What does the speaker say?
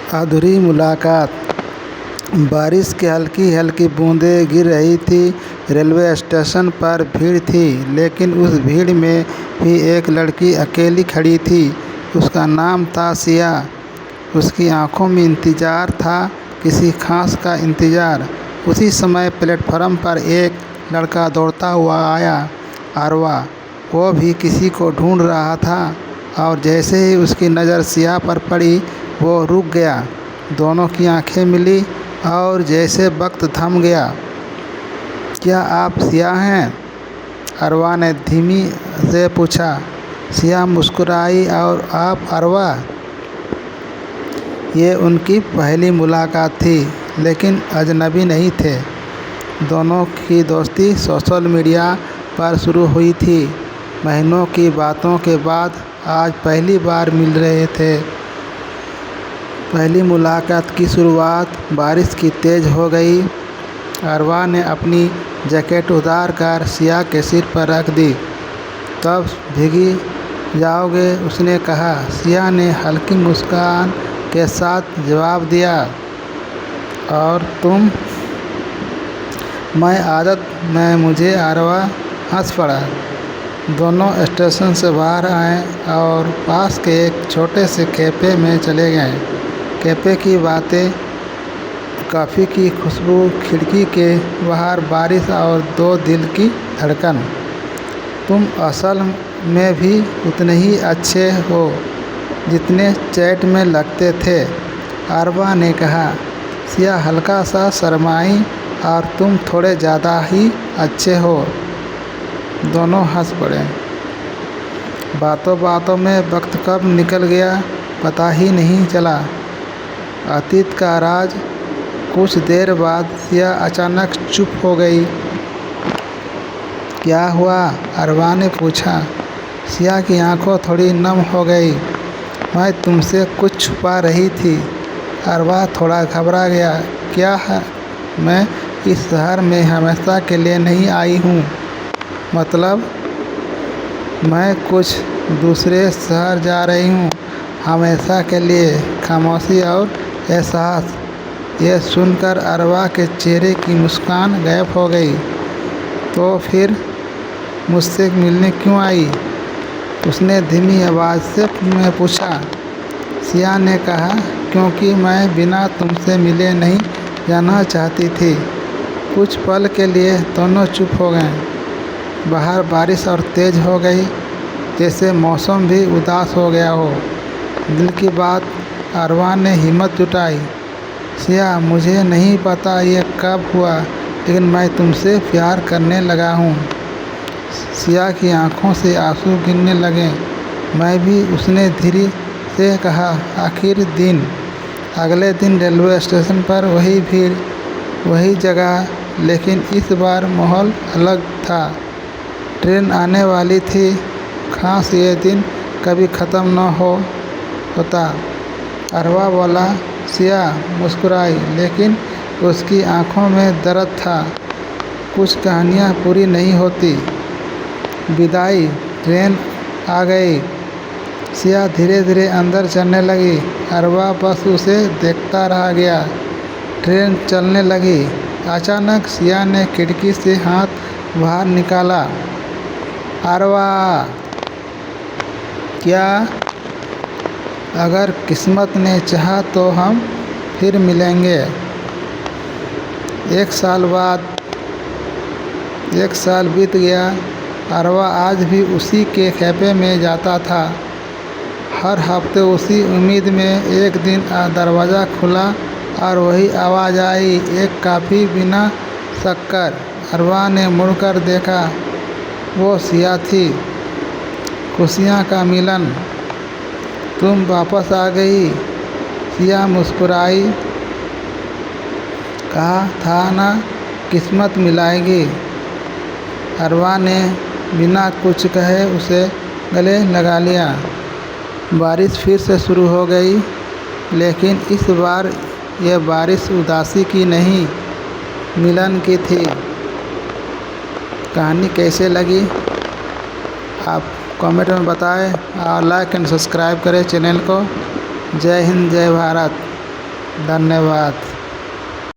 अधूरी मुलाकात। बारिश की हल्की हल्की बूंदें गिर रही थी। रेलवे स्टेशन पर भीड़ थी, लेकिन उस भीड़ में भी एक लड़की अकेली खड़ी थी। उसका नाम था सिया। उसकी आंखों में इंतज़ार था, किसी खास का इंतज़ार। उसी समय प्लेटफार्म पर एक लड़का दौड़ता हुआ आया, अरवा। वो भी किसी को ढूंढ रहा था, और जैसे ही उसकी नज़र सिया पर पड़ी, वो रुक गया। दोनों की आंखें मिली और जैसे वक्त थम गया। क्या आप सिया हैं? अरवा ने धीमी से पूछा। सिया मुस्कुराई, और आप अरवा? ये उनकी पहली मुलाकात थी, लेकिन अजनबी नहीं थे। दोनों की दोस्ती सोशल मीडिया पर शुरू हुई थी। महीनों की बातों के बाद आज पहली बार मिल रहे थे। पहली मुलाकात की शुरुआत बारिश की तेज़ हो गई। अरवा ने अपनी जैकेट उतार कर सिया के सिर पर रख दी। तब भीगी जाओगे, उसने कहा। सिया ने हल्की मुस्कान के साथ जवाब दिया। और तुम? मैं आदत में मुझे अरवा हंस पड़ा। दोनों स्टेशन से बाहर आए और पास के एक छोटे से कैफ़े में चले गए। कैफ़े की बातें, कॉफ़ी की खुशबू, खिड़की के बाहर बारिश और दो दिल की धड़कन। तुम असल में भी उतने ही अच्छे हो जितने चैट में लगते थे, अरवा ने कहा। सिया हल्का सा शर्माई। और तुम थोड़े ज़्यादा ही अच्छे हो। दोनों हंस पड़े। बातों बातों में वक्त कब निकल गया पता ही नहीं चला। अतीत का राज। कुछ देर बाद सिया अचानक चुप हो गई। क्या हुआ? अरवा ने पूछा। सिया की आंखें थोड़ी नम हो गई। मैं तुमसे कुछ छुपा रही थी। अरवा थोड़ा घबरा गया। क्या है? मैं इस शहर में हमेशा के लिए नहीं आई हूँ। मतलब? मैं कुछ दूसरे शहर जा रही हूँ, हमेशा के लिए। खामोशी और एहसास। यह सुनकर अरवा के चेहरे की मुस्कान गायब हो गई। तो फिर मुझसे मिलने क्यों आई? उसने धीमी आवाज़ से पूछा। सिया ने कहा, क्योंकि मैं बिना तुमसे मिले नहीं जाना चाहती थी। कुछ पल के लिए दोनों चुप हो गए। बाहर बारिश और तेज़ हो गई, जैसे मौसम भी उदास हो गया हो। दिल की बात अरवा ने हिम्मत जुटाई। सिया, मुझे नहीं पता ये कब हुआ, लेकिन मैं तुमसे प्यार करने लगा हूँ। सिया की आंखों से आंसू गिरने लगे। मैं भी, उसने धीरे से कहा। आखिर दिन। अगले दिन रेलवे स्टेशन पर वही भीड़, वही जगह, लेकिन इस बार माहौल अलग था। ट्रेन आने वाली थी। खास ये दिन कभी ख़त्म न होता। अरवा बोला। सिया मुस्कुराई, लेकिन उसकी आंखों में दर्द था। कुछ कहानियाँ पूरी नहीं होती। विदाई। ट्रेन आ गई। सिया धीरे धीरे अंदर चलने लगी। अरवा बस उसे देखता रह गया। ट्रेन चलने लगी। अचानक सिया ने खिड़की से हाथ बाहर निकाला। अरवा! क्या? अगर किस्मत ने चाहा तो हम फिर मिलेंगे। एक साल बीत गया। अरवा आज भी उसी के कैफ़े में जाता था, हर हफ्ते उसी उम्मीद में। एक दिन दरवाज़ा खुला और वही आवाज़ आई, एक कॉफ़ी बिना शक्कर। अरवा ने मुड़कर देखा। वो सिया थी। खुशियाँ का मिलन। तुम वापस आ गई। सिया मुस्कुराई। कहा था ना, किस्मत मिलाएगी। अरवा ने बिना कुछ कहे उसे गले लगा लिया। बारिश फिर से शुरू हो गई, लेकिन इस बार यह बारिश उदासी की नहीं, मिलन की थी। कहानी कैसे लगी आप कमेंट में बताएं और लाइक एंड सब्सक्राइब करें चैनल को। जय हिंद, जय भारत। धन्यवाद।